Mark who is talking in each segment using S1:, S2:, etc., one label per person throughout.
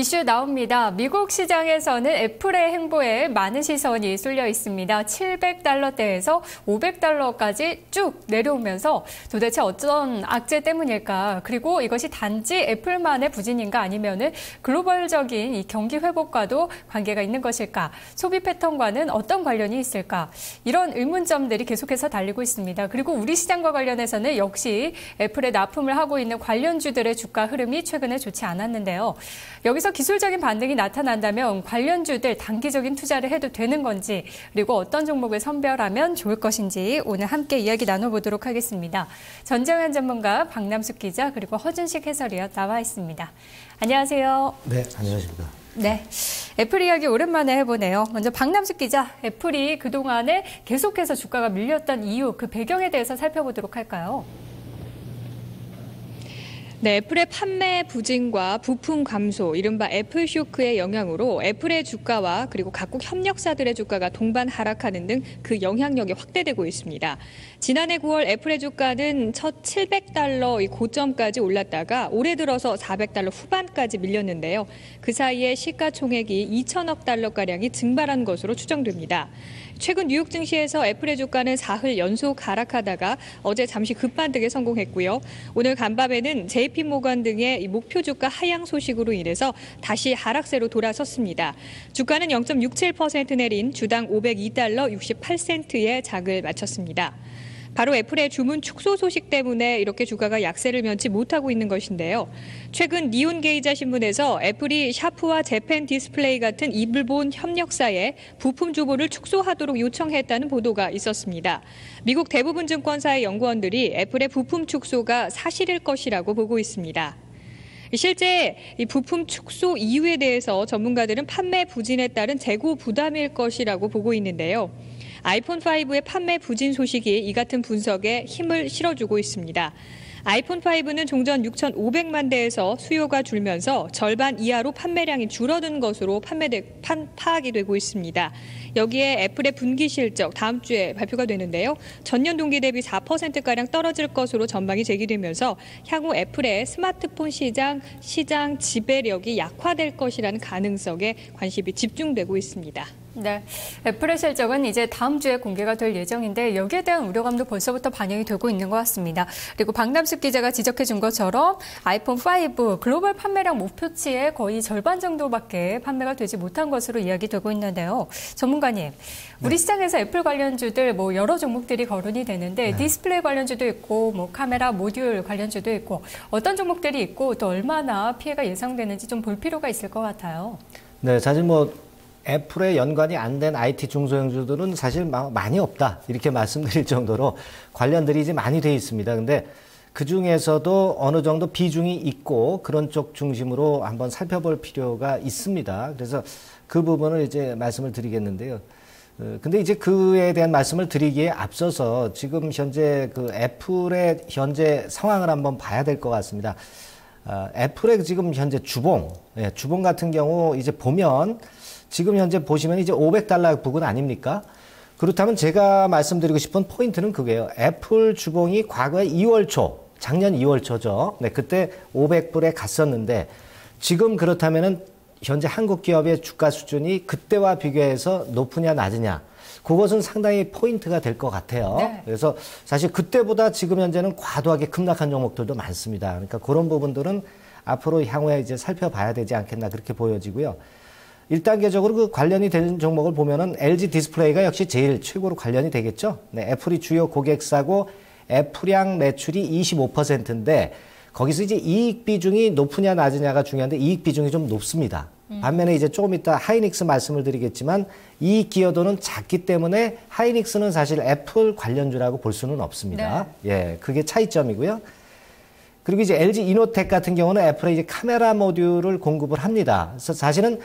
S1: 이슈 나옵니다. 미국 시장에서는 애플의 행보에 많은 시선이 쏠려 있습니다. 700달러대에서 500달러까지 쭉 내려오면서 도대체 어떤 악재 때문일까? 그리고 이것이 단지 애플만의 부진인가 아니면은 글로벌적인 이 경기 회복과도 관계가 있는 것일까? 소비 패턴과는 어떤 관련이 있을까? 이런 의문점들이 계속해서 달리고 있습니다. 그리고 우리 시장과 관련해서는 역시 애플에 납품을 하고 있는 관련주들의 주가 흐름이 최근에 좋지 않았는데요. 여기서 기술적인 반등이 나타난다면 관련주들 단기적인 투자를 해도 되는 건지, 그리고 어떤 종목을 선별하면 좋을 것인지 오늘 함께 이야기 나눠보도록 하겠습니다. 전정현 전문가, 박남숙 기자, 그리고 허준식 해설위원 나와 있습니다. 안녕하세요.
S2: 네, 안녕하십니까.
S1: 네, 애플 이야기 오랜만에 해보네요. 먼저 박남숙 기자, 애플이 그동안에 계속해서 주가가 밀렸던 이유, 그 배경에 대해서 살펴보도록 할까요?
S3: 네, 애플의 판매 부진과 부품 감소, 이른바 애플 쇼크의 영향으로 애플의 주가와 그리고 각국 협력사들의 주가가 동반 하락하는 등 그 영향력이 확대되고 있습니다. 지난해 9월 애플의 주가는 첫 700달러 이 고점까지 올랐다가 올해 들어서 400달러 후반까지 밀렸는데요. 그 사이에 시가총액이 2천억 달러가량이 증발한 것으로 추정됩니다. 최근 뉴욕 증시에서 애플의 주가는 사흘 연속 하락하다가 어제 잠시 급반등에 성공했고요. 오늘 간밤에는 JP모건 등의 이 목표 주가 하향 소식으로 인해서 다시 하락세로 돌아섰습니다. 주가는 0.67% 내린 주당 502달러 68센트의 장을 마쳤습니다. 바로 애플의 주문 축소 소식 때문에 이렇게 주가가 약세를 면치 못하고 있는 것인데요. 최근 니온게이자 신문에서 애플이 샤프와 재팬 디스플레이 같은 일본 협력사에 부품 주보를 축소하도록 요청했다는 보도가 있었습니다. 미국 대부분 증권사의 연구원들이 애플의 부품 축소가 사실일 것이라고 보고 있습니다. 실제 이 부품 축소 이유에 대해서 전문가들은 판매 부진에 따른 재고 부담일 것이라고 보고 있는데요. 아이폰 5의 판매 부진 소식이 이 같은 분석에 힘을 실어주고 있습니다. 아이폰 5는 종전 6,500만 대에서 수요가 줄면서 절반 이하로 판매량이 줄어든 것으로 파악이 되고 있습니다. 여기에 애플의 분기 실적 다음 주에 발표가 되는데요. 전년 동기 대비 4%가량 떨어질 것으로 전망이 제기되면서 향후 애플의 스마트폰 시장 지배력이 약화될 것이라는 가능성에 관심이 집중되고 있습니다.
S1: 네, 애플의 실적은 이제 다음 주에 공개가 될 예정인데 여기에 대한 우려감도 벌써부터 반영이 되고 있는 것 같습니다. 그리고 박남숙 기자가 지적해 준 것처럼 아이폰 5 글로벌 판매량 목표치의 거의 절반 정도밖에 판매가 되지 못한 것으로 이야기되고 있는데요. 전문가님, 우리 시장에서 애플 관련주들 뭐 여러 종목들이 거론이 되는데 디스플레이 관련주도 있고 뭐 카메라 모듈 관련주도 있고 어떤 종목들이 있고 또 얼마나 피해가 예상되는지 좀 볼 필요가 있을 것 같아요.
S2: 네, 사실 뭐 애플에 연관이 안 된 IT 중소형주들은 사실 많이 없다 이렇게 말씀드릴 정도로 관련들이 이제 많이 돼 있습니다. 근데 그 중에서도 어느 정도 비중이 있고 그런 쪽 중심으로 한번 살펴볼 필요가 있습니다. 그래서 그 부분을 이제 말씀을 드리겠는데요. 근데 이제 그에 대한 말씀을 드리기에 앞서서 지금 현재 그 애플의 현재 상황을 한번 봐야 될 것 같습니다. 애플의 지금 현재 주봉 같은 경우 이제 보면 지금 현재 보시면 이제 500달러 부근 아닙니까? 그렇다면 제가 말씀드리고 싶은 포인트는 그게요. 애플 주봉이 과거에 2월 초, 작년 2월 초죠. 네, 그때 500불에 갔었는데 지금 그렇다면은 현재 한국 기업의 주가 수준이 그때와 비교해서 높으냐 낮으냐. 그것은 상당히 포인트가 될 것 같아요. 네. 그래서 사실 그때보다 지금 현재는 과도하게 급락한 종목들도 많습니다. 그러니까 그런 부분들은 앞으로 향후에 이제 살펴봐야 되지 않겠나 그렇게 보여지고요. 1단계적으로 그 관련이 되는 종목을 보면은 LG 디스플레이가 역시 제일 최고로 관련이 되겠죠. 네, 애플이 주요 고객사고 애플향 매출이 25%인데 거기서 이제 이익 비중이 높으냐 낮으냐가 중요한데 이익 비중이 좀 높습니다. 반면에 이제 조금 이따 하이닉스 말씀을 드리겠지만 이익 기여도는 작기 때문에 하이닉스는 사실 애플 관련주라고 볼 수는 없습니다. 네. 예, 그게 차이점이고요. 그리고 이제 LG 이노텍 같은 경우는 애플에 이제 카메라 모듈을 공급을 합니다. 그래서 사실은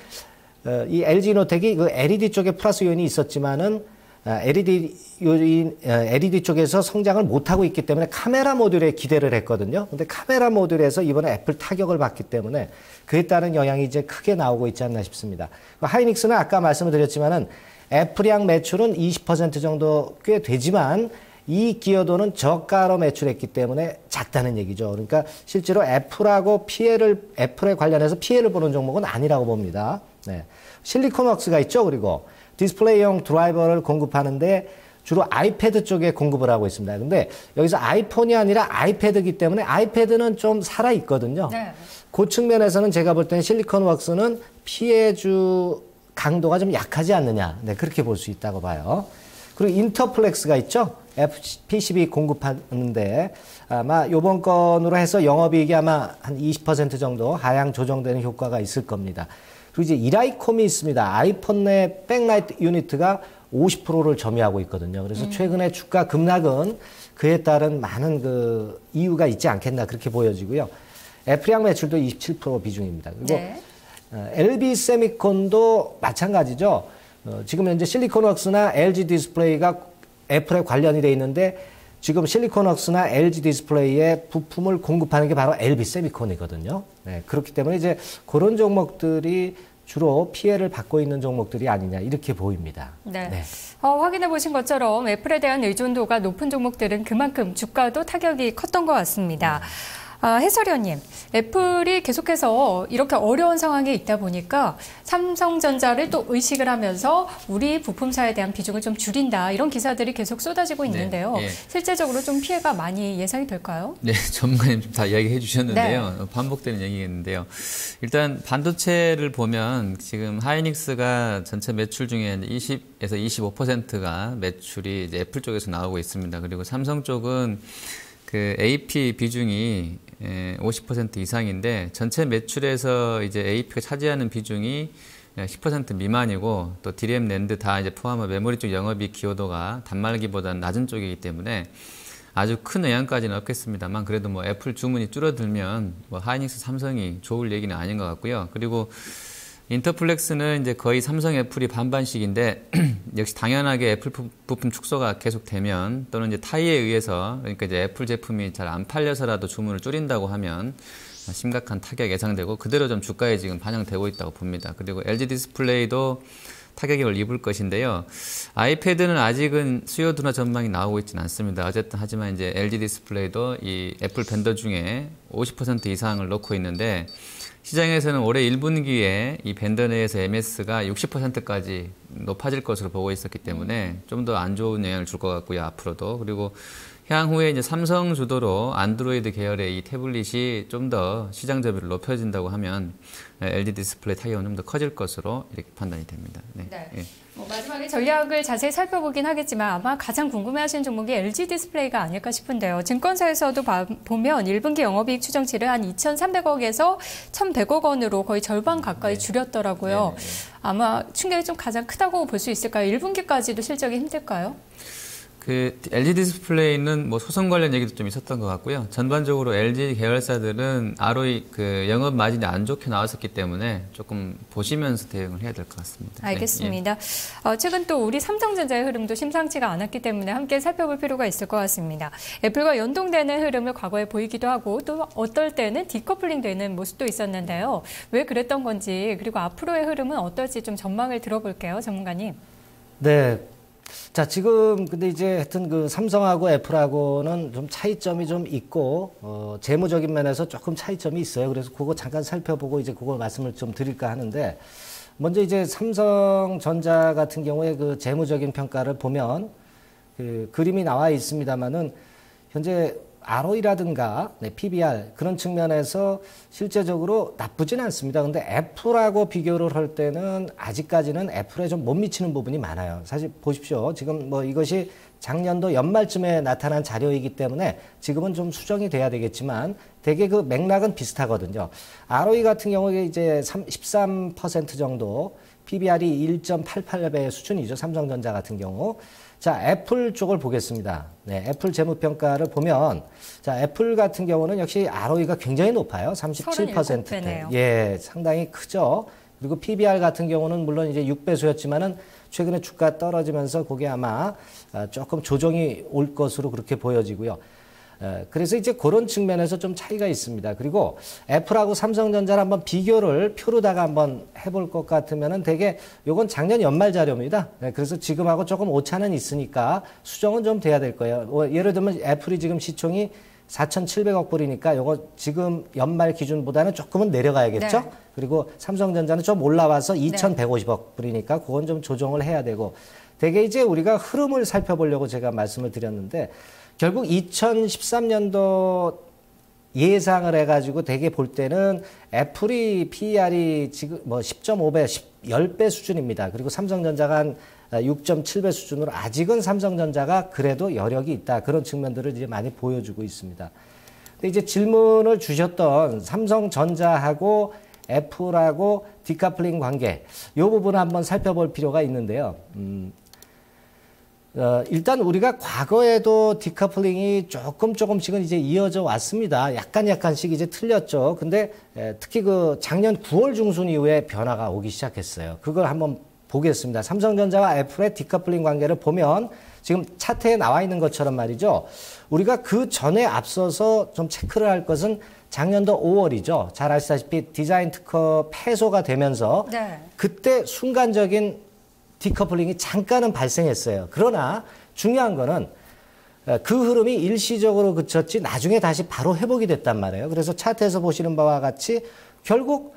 S2: 이 LG 이노텍이 그 LED 쪽에 플러스 요인이 있었지만은 LED 쪽에서 성장을 못하고 있기 때문에 카메라 모듈에 기대를 했거든요. 근데 카메라 모듈에서 이번에 애플 타격을 받기 때문에 그에 따른 영향이 이제 크게 나오고 있지 않나 싶습니다. 하이닉스는 아까 말씀을 드렸지만은 애플향 매출은 20% 정도 꽤 되지만 이 기여도는 저가로 매출했기 때문에 작다는 얘기죠. 그러니까 실제로 애플에 관련해서 피해를 보는 종목은 아니라고 봅니다. 네. 실리콘웍스가 있죠. 그리고 디스플레이용 드라이버를 공급하는데 주로 아이패드 쪽에 공급을 하고 있습니다. 근데 여기서 아이폰이 아니라 아이패드이기 때문에 아이패드는 좀 살아있거든요.
S1: 네.
S2: 그 측면에서는 제가 볼 때는 실리콘웍스는 피해주 강도가 좀 약하지 않느냐. 네, 그렇게 볼 수 있다고 봐요. 그리고 인터플렉스가 있죠. PCB 공급하는데 아마 이번 건으로 해서 영업이익이 아마 한 20% 정도 하향 조정되는 효과가 있을 겁니다. 그리고 이제 이라이콤이 있습니다. 아이폰 내 백라이트 유니트가 50%를 점유하고 있거든요. 그래서 최근에 주가 급락은 그에 따른 많은 그 이유가 있지 않겠나 그렇게 보여지고요. 애플양 매출도 27% 비중입니다. 그리고
S1: 네.
S2: LB 세미콘도 마찬가지죠. 지금 현재 실리콘웍스나 LG 디스플레이가 애플에 관련이 돼 있는데 지금 실리콘웍스나 LG 디스플레이에 부품을 공급하는 게 바로 LB 세미콘이거든요. 네, 그렇기 때문에 이제 그런 종목들이 주로 피해를 받고 있는 종목들이 아니냐 이렇게 보입니다.
S1: 네.
S2: 네.
S1: 확인해 보신 것처럼 애플에 대한 의존도가 높은 종목들은 그만큼 주가도 타격이 컸던 것 같습니다. 해설위원님, 애플이 계속해서 이렇게 어려운 상황에 있다 보니까 삼성전자를 또 의식을 하면서 우리 부품사에 대한 비중을 좀 줄인다 이런 기사들이 계속 쏟아지고 있는데요.
S4: 네, 예.
S1: 실제적으로 좀 피해가 많이 예상이 될까요?
S4: 네, 전문가님 다 이야기해 주셨는데요.
S1: 네.
S4: 반복되는 얘기겠는데요. 일단 반도체를 보면 지금 하이닉스가 전체 매출 중에 20에서 25%가 매출이 이제 애플 쪽에서 나오고 있습니다. 그리고 삼성 쪽은 그 AP 비중이 50% 이상인데 전체 매출에서 이제 AP가 차지하는 비중이 10% 미만이고 또 DRAM, 낸드 다 이제 포함한 메모리 쪽 영업이익 기여도가 단말기보다는 낮은 쪽이기 때문에 아주 큰 영향까지는 없겠습니다만 그래도 뭐 애플 주문이 줄어들면 뭐 하이닉스, 삼성이 좋을 얘기는 아닌 것 같고요. 그리고 인터플렉스는 이제 거의 삼성, 애플이 반반씩인데 역시 당연하게 애플 부품 축소가 계속되면 또는 이제 타이에 의해서 그러니까 이제 애플 제품이 잘 안 팔려서라도 주문을 줄인다고 하면 심각한 타격 예상되고 그대로 좀 주가에 지금 반영되고 있다고 봅니다. 그리고 LG 디스플레이도 타격을 입을 것인데요. 아이패드는 아직은 수요 둔화 전망이 나오고 있지는 않습니다. 어쨌든 하지만 이제 LG 디스플레이도 이 애플 벤더 중에 50% 이상을 놓고 있는데 시장에서는 올해 1분기에 이 벤더 내에서 MS가 60%까지 높아질 것으로 보고 있었기 때문에 좀 더 안 좋은 영향을 줄 것 같고요, 앞으로도. 그리고 향후에 이제 삼성 주도로 안드로이드 계열의 이 태블릿이 좀 더 시장 점유율을 높여진다고 하면 LG 디스플레이 타격은 좀 더 커질 것으로 이렇게 판단이 됩니다. 네.
S1: 네.
S4: 예.
S1: 마지막에 전략을 자세히 살펴보긴 하겠지만 아마 가장 궁금해하시는 종목이 LG 디스플레이가 아닐까 싶은데요. 증권사에서도 보면 1분기 영업이익 추정치를 한 2,300억에서 1,100억 원으로 거의 절반 가까이 줄였더라고요. 아마 충격이 좀 가장 크다고 볼 수 있을까요? 1분기까지도 실적이 힘들까요?
S4: 그 LG 디스플레이는 뭐 소송 관련 얘기도 좀 있었던 것 같고요. 전반적으로 LG 계열사들은 ROE 그 영업 마진이 안 좋게 나왔었기 때문에 조금 보시면서 대응을 해야 될 것 같습니다.
S1: 알겠습니다. 네, 예. 최근 또 우리 삼성전자의 흐름도 심상치가 않았기 때문에 함께 살펴볼 필요가 있을 것 같습니다. 애플과 연동되는 흐름을 과거에 보이기도 하고 또 어떨 때는 디커플링 되는 모습도 있었는데요. 왜 그랬던 건지 그리고 앞으로의 흐름은 어떨지 좀 전망을 들어볼게요, 전문가님.
S2: 네. 자, 지금 근데 이제 하여튼 그 삼성하고 애플하고는 좀 차이점이 좀 있고 재무적인 면에서 조금 차이점이 있어요. 그래서 그거 잠깐 살펴보고 이제 그걸 말씀을 좀 드릴까 하는데 먼저 이제 삼성전자 같은 경우에 그 재무적인 평가를 보면 그 그림이 나와 있습니다만은 현재 ROE라든가 PBR 그런 측면에서 실제적으로 나쁘진 않습니다. 근데 애플하고 비교를 할 때는 아직까지는 애플에 좀 못 미치는 부분이 많아요. 사실 보십시오. 지금 뭐 이것이 작년도 연말쯤에 나타난 자료이기 때문에 지금은 좀 수정이 돼야 되겠지만 대개 그 맥락은 비슷하거든요. ROE 같은 경우에 이제 13% 정도, PBR이 1.88배 수준이죠. 삼성전자 같은 경우. 자, 애플 쪽을 보겠습니다. 네, 애플 재무평가를 보면, 자, 애플 같은 경우는 역시 ROE가 굉장히 높아요. 37%대. 예, 상당히 크죠. 그리고 PBR 같은 경우는 물론 이제 6배수였지만은 최근에 주가 떨어지면서 그게 아마 조금 조정이 올 것으로 그렇게 보여지고요. 그래서 이제 그런 측면에서 좀 차이가 있습니다. 그리고 애플하고 삼성전자를 한번 비교를 표로다가 한번 해볼 것 같으면은 되게 요건 작년 연말 자료입니다. 그래서 지금하고 조금 오차는 있으니까 수정은 좀 돼야 될 거예요. 예를 들면 애플이 지금 시총이 4,700억 불이니까 요거 지금 연말 기준보다는 조금은 내려가야겠죠. 네. 그리고 삼성전자는 좀 올라와서 2,150억 불이니까 그건 좀 조정을 해야 되고 되게 이제 우리가 흐름을 살펴보려고 제가 말씀을 드렸는데 결국 2013년도 예상을 해가지고 되게 볼 때는 애플이 PER이 지금 뭐 10.5배, 10배 수준입니다. 그리고 삼성전자가 한 6.7배 수준으로 아직은 삼성전자가 그래도 여력이 있다. 그런 측면들을 이제 많이 보여주고 있습니다. 근데 이제 질문을 주셨던 삼성전자하고 애플하고 디커플링 관계, 이 부분을 한번 살펴볼 필요가 있는데요. 일단 우리가 과거에도 디커플링이 조금씩은 이제 이어져 왔습니다. 약간씩 이제 틀렸죠. 근데 특히 그 작년 9월 중순 이후에 변화가 오기 시작했어요. 그걸 한번 보겠습니다. 삼성전자와 애플의 디커플링 관계를 보면 지금 차트에 나와 있는 것처럼 말이죠. 우리가 그 전에 앞서서 좀 체크를 할 것은 작년도 5월이죠. 잘 아시다시피 디자인 특허 패소가 되면서 그때 순간적인 디커플링이 잠깐은 발생했어요. 그러나 중요한 거는 그 흐름이 일시적으로 그쳤지 나중에 다시 바로 회복이 됐단 말이에요. 그래서 차트에서 보시는 바와 같이 결국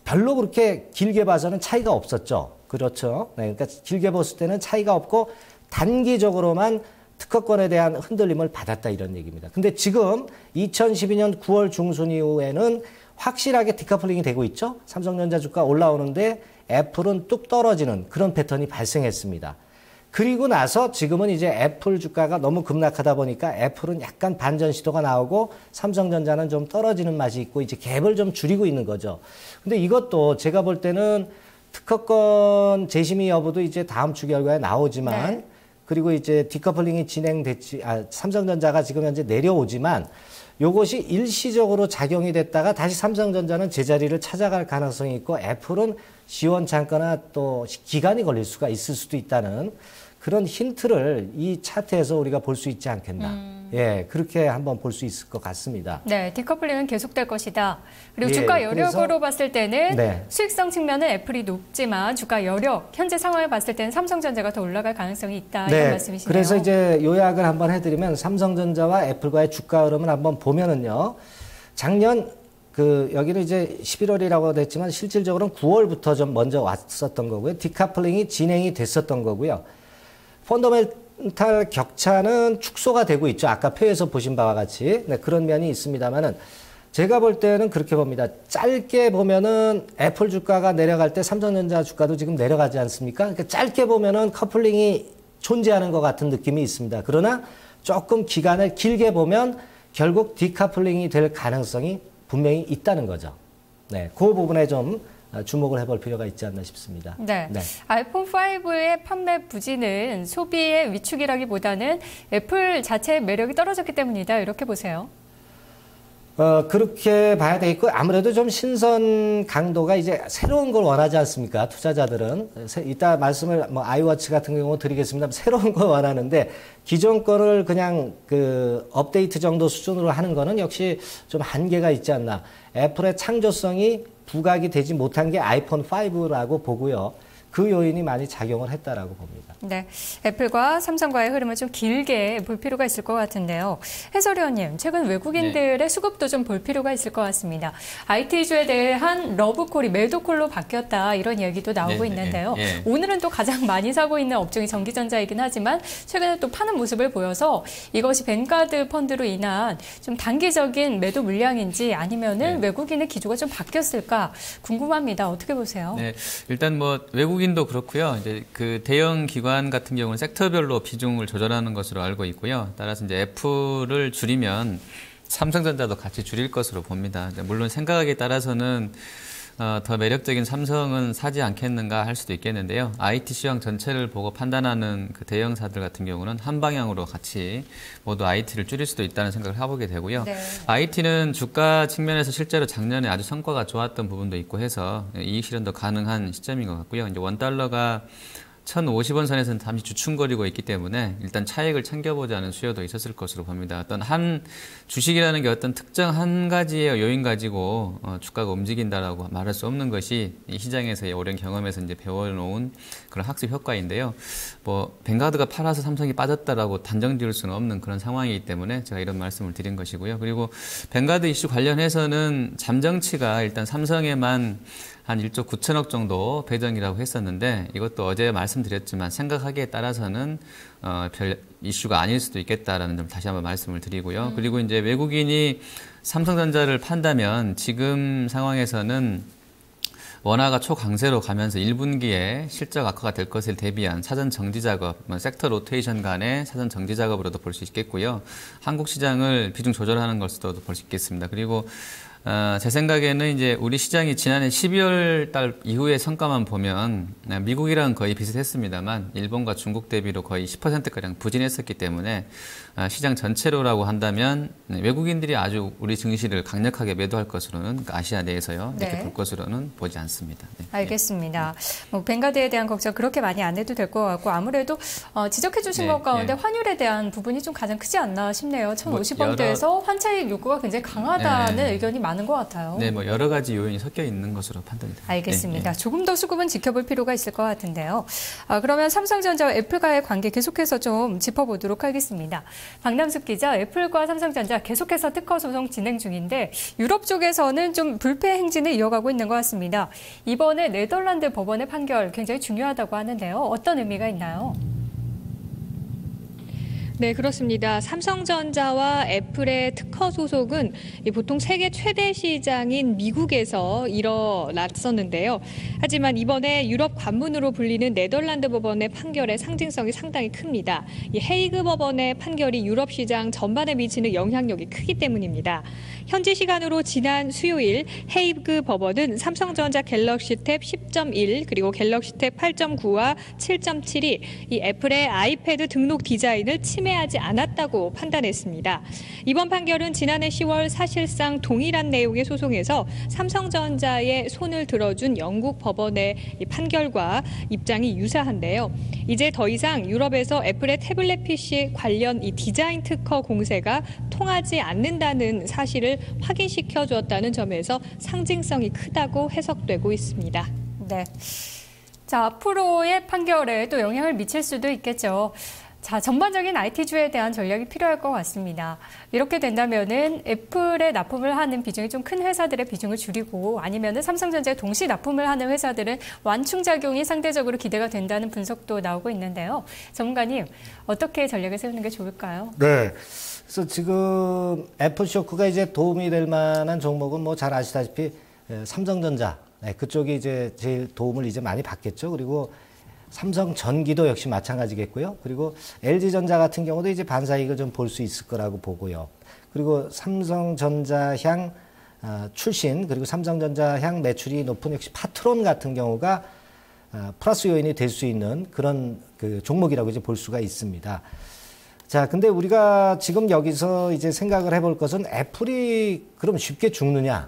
S2: 별로 그렇게 길게 봐서는 차이가 없었죠. 그렇죠. 네, 그러니까 길게 봤을 때는 차이가 없고 단기적으로만 특허권에 대한 흔들림을 받았다 이런 얘기입니다. 근데 지금 2012년 9월 중순 이후에는 확실하게 디커플링이 되고 있죠. 삼성전자 주가 올라오는데 애플은 뚝 떨어지는 그런 패턴이 발생했습니다. 그리고 나서 지금은 이제 애플 주가가 너무 급락하다 보니까 애플은 약간 반전 시도가 나오고 삼성전자는 좀 떨어지는 맛이 있고 이제 갭을 좀 줄이고 있는 거죠. 근데 이것도 제가 볼 때는 특허권 재심의 여부도 이제 다음 주 결과에 나오지만 그리고 이제 디커플링이 진행됐지, 삼성전자가 지금 현재 내려오지만 요것이 일시적으로 작용이 됐다가 다시 삼성전자는 제자리를 찾아갈 가능성이 있고 애플은 시원찮거나 또 기간이 걸릴 수가 있을 수도 있다는 그런 힌트를 이 차트에서 우리가 볼 수 있지 않겠나. 예, 그렇게 한번 볼 수 있을 것 같습니다.
S1: 네, 디커플링은 계속될 것이다. 그리고 주가 여력으로 봤을 때는 수익성 측면은 애플이 높지만 주가 여력, 현재 상황을 봤을 때는 삼성전자가 더 올라갈 가능성이 있다. 이런 말씀이시네요.
S2: 그래서 이제 요약을 한번 해드리면 삼성전자와 애플과의 주가 흐름을 한번 보면은요. 작년 여기는 이제 11월이라고 됐지만 실질적으로는 9월부터 좀 먼저 왔었던 거고요. 디커플링이 진행이 됐었던 거고요. 펀더멘탈 격차는 축소가 되고 있죠. 아까 표에서 보신 바와 같이. 네, 그런 면이 있습니다만은 제가 볼 때는 그렇게 봅니다. 짧게 보면은 애플 주가가 내려갈 때 삼성전자 주가도 지금 내려가지 않습니까? 그러니까 짧게 보면은 커플링이 존재하는 것 같은 느낌이 있습니다. 그러나 조금 기간을 길게 보면 결국 디커플링이 될 가능성이 분명히 있다는 거죠. 네, 그 부분에 좀 주목을 해볼 필요가 있지 않나 싶습니다.
S1: 네. 아이폰 5의 판매 부진은 소비의 위축이라기보다는 애플 자체의 매력이 떨어졌기 때문이다. 이렇게 보세요.
S2: 그렇게 봐야 되겠고 아무래도 좀 신선 강도가 이제 새로운 걸 원하지 않습니까? 투자자들은. 이따 말씀을 아이워치 같은 경우 드리겠습니다. 새로운 걸 원하는데 기존 거를 그냥 업데이트 정도 수준으로 하는 거는 역시 좀 한계가 있지 않나. 애플의 창조성이 부각이 되지 못한 게 아이폰 5라고 보고요. 그 요인이 많이 작용을 했다라고 봅니다.
S1: 네, 애플과 삼성과의 흐름을 좀 길게 볼 필요가 있을 것 같은데요. 해설위원님, 최근 외국인들의 수급도 좀 볼 필요가 있을 것 같습니다. IT주에 대한 러브콜이 매도콜로 바뀌었다 이런 이야기도 나오고 있는데요. 오늘은 또 가장 많이 사고 있는 업종이 전기전자이긴 하지만 최근에 또 파는 모습을 보여서 이것이 벤가드 펀드로 인한 좀 단기적인 매도 물량인지 아니면은 외국인의 기조가 좀 바뀌었을까 궁금합니다. 어떻게 보세요?
S4: 네, 일단 외국인도 그렇고요. 이제 그 대형 기관 같은 경우는 섹터별로 비중을 조절하는 것으로 알고 있고요. 따라서 이제 애플을 줄이면 삼성전자도 같이 줄일 것으로 봅니다. 물론 생각하기에 따라서는 더 매력적인 삼성은 사지 않겠는가 할 수도 있겠는데요. IT 시황 전체를 보고 판단하는 그 대형사들 같은 경우는 한 방향으로 같이 모두 IT를 줄일 수도 있다는 생각을 해보게 되고요. IT는 주가 측면에서 실제로 작년에 아주 성과가 좋았던 부분도 있고 해서 이익 실현도 가능한 시점인 것 같고요. 이제 $1가 1,050원 선에서는 잠시 주춤거리고 있기 때문에 일단 차익을 챙겨보자는 수요도 있었을 것으로 봅니다. 어떤 한 주식이라는 게 어떤 특정 한 가지의 요인 가지고 주가가 움직인다라고 말할 수 없는 것이 이 시장에서의 오랜 경험에서 이제 배워놓은 그런 학습 효과인데요. 뭐 뱅가드가 팔아서 삼성이 빠졌다라고 단정 지을 수는 없는 그런 상황이기 때문에 제가 이런 말씀을 드린 것이고요. 그리고 뱅가드 이슈 관련해서는 잠정치가 일단 삼성에만 한 1조 9천억 정도 배정이라고 했었는데 이것도 어제 말씀드렸지만 생각하기에 따라서는 별 이슈가 아닐 수도 있겠다라는 점 다시 한번 말씀을 드리고요. 그리고 이제 외국인이 삼성전자를 판다면 지금 상황에서는 원화가 초강세로 가면서 1분기에 실적 악화가 될 것을 대비한 사전 정지 작업, 섹터 로테이션 간의 사전 정지 작업으로도 볼 수 있겠고요. 한국 시장을 비중 조절하는 것으로도 볼 수 있겠습니다. 그리고 제 생각에는 이제 우리 시장이 지난해 12월 달 이후의 성과만 보면 미국이랑 거의 비슷했습니다만 일본과 중국 대비로 거의 10%가량 부진했었기 때문에 시장 전체로라고 한다면 외국인들이 아주 우리 증시를 강력하게 매도할 것으로는 그러니까 아시아 내에서요. 이렇게
S1: 네.
S4: 볼 것으로는 보지 않습니다. 네.
S1: 알겠습니다. 뭐 뱅가드에 대한 걱정 그렇게 많이 안 해도 될 것 같고 아무래도 지적해 주신
S4: 네,
S1: 것 가운데
S4: 네.
S1: 환율에 대한 부분이 좀 가장 크지 않나 싶네요. 1,050원대에서
S4: 여러...
S1: 환차익 요구가 굉장히 강하다는
S4: 네.
S1: 의견이 많은 것 같아요.
S4: 네, 뭐 여러 가지 요인이 섞여 있는 것으로 판단이 됩니다.
S1: 알겠습니다.
S4: 네, 네.
S1: 조금 더 수급은 지켜볼 필요가 있을 것 같은데요. 그러면 삼성전자와 애플과의 관계 계속해서 좀 짚어보도록 하겠습니다. 박남숙 기자, 애플과 삼성전자 계속해서 특허 소송 진행 중인데 유럽 쪽에서는 좀 불패 행진을 이어가고 있는 것 같습니다. 이번에 네덜란드 법원의 판결 굉장히 중요하다고 하는데요. 어떤 의미가 있나요?
S3: 네, 그렇습니다. 삼성전자와 애플의 특허 소송은 보통 세계 최대 시장인 미국에서 일어났었는데요. 하지만 이번에 유럽 관문으로 불리는 네덜란드 법원의 판결의 상징성이 상당히 큽니다. 이 헤이그 법원의 판결이 유럽 시장 전반에 미치는 영향력이 크기 때문입니다. 현지 시간으로 지난 수요일 헤이그 법원은 삼성전자 갤럭시 탭 10.1 그리고 갤럭시 탭 8.9와 7.7이 이 애플의 아이패드 등록 디자인을 침해하지 않았다고 판단했습니다. 이번 판결은 지난해 10월 사실상 동일한 내용의 소송에서 삼성전자의 손을 들어준 영국 법원의 이 판결과 입장이 유사한데요. 이제 더 이상 유럽에서 애플의 태블릿 PC 관련 이 디자인 특허 공세가 통하지 않는다는 사실을 확인시켜 주었다는 점에서 상징성이 크다고 해석되고 있습니다.
S1: 네. 자, 앞으로의 판결에 또 영향을 미칠 수도 있겠죠. 자, 전반적인 IT주에 대한 전략이 필요할 것 같습니다. 이렇게 된다면은 애플에 납품을 하는 비중이 좀 큰 회사들의 비중을 줄이고 아니면은 삼성전자에 동시 납품을 하는 회사들은 완충작용이 상대적으로 기대가 된다는 분석도 나오고 있는데요. 전문가님, 어떻게 전략을 세우는 게 좋을까요?
S2: 네. 그래서 지금 애플 쇼크가 이제 도움이 될 만한 종목은 뭐 잘 아시다시피 삼성전자 그쪽이 이제 제일 도움을 이제 많이 받겠죠. 그리고 삼성전기도 역시 마찬가지겠고요. 그리고 LG전자 같은 경우도 이제 반사이익을 좀 볼 수 있을 거라고 보고요. 그리고 삼성전자향 출신 그리고 삼성전자향 매출이 높은 역시 파트론 같은 경우가 플러스 요인이 될 수 있는 그런 그 종목이라고 이제 볼 수가 있습니다. 자, 근데 우리가 지금 여기서 이제 생각을 해볼 것은 애플이 그럼 쉽게 죽느냐?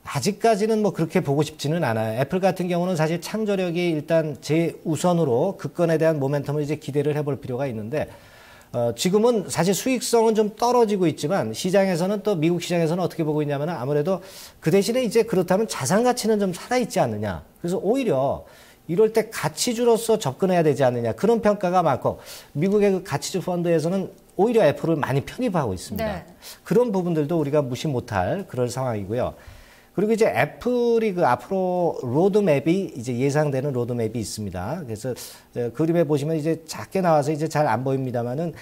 S2: 아직까지는 뭐 그렇게 보고 싶지는 않아요. 애플 같은 경우는 사실 창조력이 일단 제우선으로 급건에 대한 모멘텀을 이제 기대를 해볼 필요가 있는데, 지금은 사실 수익성은 좀 떨어지고 있지만 시장에서는 또 미국 시장에서는 어떻게 보고 있냐면 아무래도 그 대신에 이제 그렇다면 자산 가치는 좀 살아있지 않느냐. 그래서 오히려 이럴 때 가치주로서 접근해야 되지 않느냐. 그런 평가가 많고 미국의 그 가치주 펀드에서는 오히려 애플을 많이 편입하고 있습니다.
S1: 네.
S2: 그런 부분들도 우리가 무시 못할 그런 상황이고요. 그리고 이제 애플이 그 앞으로 로드맵이 이제 예상되는 로드맵이 있습니다. 그래서 그림에 보시면 이제 작게 나와서 이제 잘 안 보입니다만은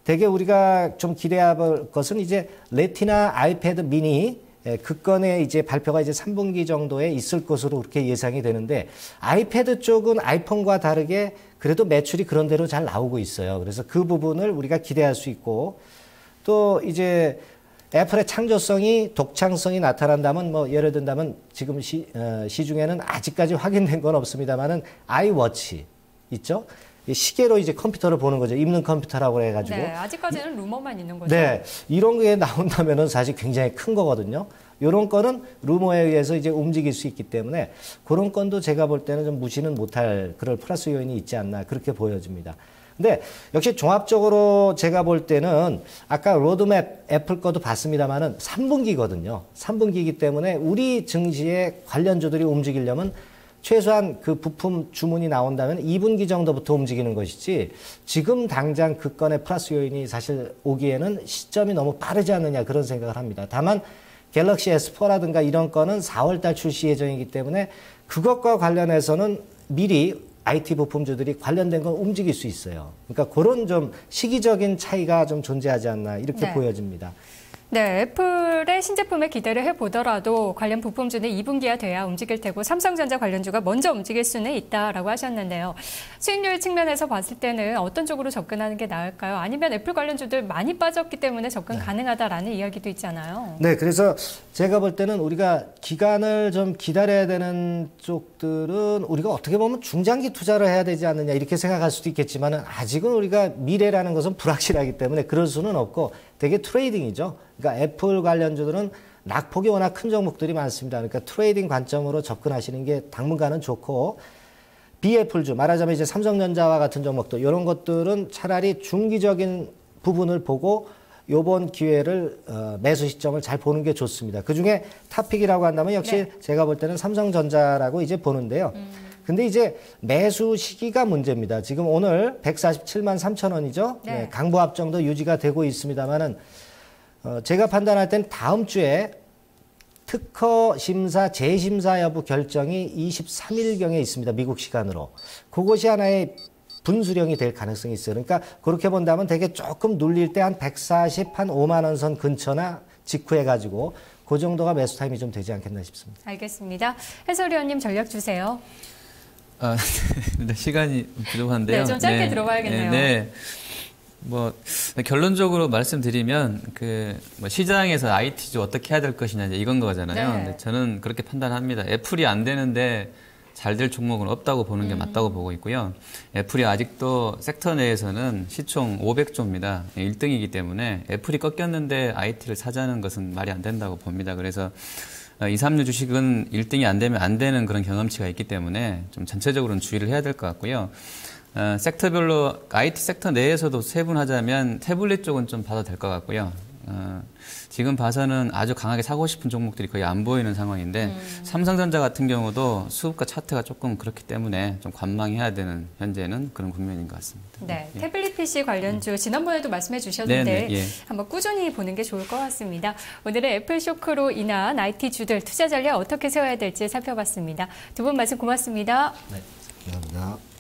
S2: 되게 우리가 좀 기대해 볼 것은 이제 레티나 아이패드 미니 극건의 이제 발표가 이제 3분기 정도에 있을 것으로 그렇게 예상이 되는데 아이패드 쪽은 아이폰과 다르게 그래도 매출이 그런 대로 잘 나오고 있어요. 그래서 그 부분을 우리가 기대할 수 있고 또 이제 애플의 창조성이 독창성이 나타난다면 뭐 예를 든다면 지금 시중에는 아직까지 확인된 건 없습니다만은 아이워치 있죠? 시계로 이제 컴퓨터를 보는 거죠. 입는 컴퓨터라고 해가지고.
S1: 네, 아직까지는 루머만 있는 거죠.
S2: 네, 이런 게 나온다면은 사실 굉장히 큰 거거든요. 이런 건은 루머에 의해서 이제 움직일 수 있기 때문에 그런 건도 제가 볼 때는 좀 무시는 못할 그럴 플러스 요인이 있지 않나 그렇게 보여집니다. 근데 역시 종합적으로 제가 볼 때는 아까 로드맵 애플 거도 봤습니다만은 3분기거든요. 3분기이기 때문에 우리 증시의 관련주들이 움직이려면 최소한 그 부품 주문이 나온다면 2분기 정도부터 움직이는 것이지 지금 당장 그 건의 플러스 요인이 사실 오기에는 시점이 너무 빠르지 않느냐 그런 생각을 합니다. 다만 갤럭시 S4라든가 이런 거는 4월달 출시 예정이기 때문에 그것과 관련해서는 미리 IT 부품주들이 관련된 건 움직일 수 있어요. 그러니까 그런 좀 시기적인 차이가 좀 존재하지 않나 이렇게
S1: 네.
S2: 보여집니다.
S1: 네, 애플의 신제품에 기대를 해보더라도 관련 부품주는 2분기가 돼야 움직일 테고 삼성전자 관련주가 먼저 움직일 수는 있다라고 하셨는데요. 수익률 측면에서 봤을 때는 어떤 쪽으로 접근하는 게 나을까요? 아니면 애플 관련주들 많이 빠졌기 때문에 접근 가능하다라는 이야기도 있잖아요.
S2: 네, 그래서 제가 볼 때는 우리가 기간을 좀 기다려야 되는 쪽들은 우리가 어떻게 보면 중장기 투자를 해야 되지 않느냐 이렇게 생각할 수도 있겠지만 아직은 우리가 미래라는 것은 불확실하기 때문에 그럴 수는 없고 되게 트레이딩이죠. 그러니까 애플 관련주들은 낙폭이 워낙 큰 종목들이 많습니다. 그러니까 트레이딩 관점으로 접근하시는 게 당분간은 좋고 비애플주 말하자면 이제 삼성전자와 같은 종목들 이런 것들은 차라리 중기적인 부분을 보고 요번 기회를 매수 시점을 잘 보는 게 좋습니다. 그중에 탑픽이라고 한다면 역시
S1: 네.
S2: 제가 볼 때는 삼성전자라고 이제 보는데요. 근데 이제 매수 시기가 문제입니다. 지금 오늘 147만 3천 원이죠.
S1: 네.
S2: 네, 강보합 정도 유지가 되고 있습니다만은 제가 판단할 땐 다음 주에 특허 심사, 재심사 여부 결정이 23일경에 있습니다. 미국 시간으로. 그것이 하나의 분수령이 될 가능성이 있어요. 그러니까 그렇게 본다면 되게 조금 눌릴 때 한 140, 한 5만 원 선 근처나 직후해가지고 그 정도가 매수 타임이 좀 되지 않겠나 싶습니다.
S1: 알겠습니다. 해설위원님 전략 주세요.
S4: 네, 시간이 부족한데요.
S1: 네, 좀 짧게 들어봐야겠네요.
S4: 네. 뭐 결론적으로 말씀드리면 뭐 시장에서 IT주 어떻게 해야 될 것이냐 이제 이건 거잖아요.
S1: 네.
S4: 근데 저는 그렇게 판단합니다. 애플이 안 되는데 잘 될 종목은 없다고 보는 게 맞다고 보고 있고요. 애플이 아직도 섹터 내에서는 시총 500조입니다. 1등이기 때문에 애플이 꺾였는데 IT를 사자는 것은 말이 안 된다고 봅니다. 그래서 2, 3류 주식은 1등이 안 되면 안 되는 그런 경험치가 있기 때문에 좀 전체적으로는 주의를 해야 될 것 같고요. 섹터별로 IT 섹터 내에서도 세분하자면 태블릿 쪽은 좀 봐도 될 것 같고요. 지금 봐서는 아주 강하게 사고 싶은 종목들이 거의 안 보이는 상황인데 삼성전자 같은 경우도 수급과 차트가 조금 그렇기 때문에 좀 관망해야 되는 현재는 그런 국면인 것 같습니다.
S1: 네,
S4: 예.
S1: 태블릿 PC 관련주 지난번에도 말씀해 주셨는데
S4: 네, 네, 예.
S1: 한번 꾸준히 보는 게 좋을 것 같습니다. 오늘은 애플 쇼크로 인한 IT주들 투자 전략 어떻게 세워야 될지 살펴봤습니다. 두 분 말씀 고맙습니다.
S2: 네, 감사합니다.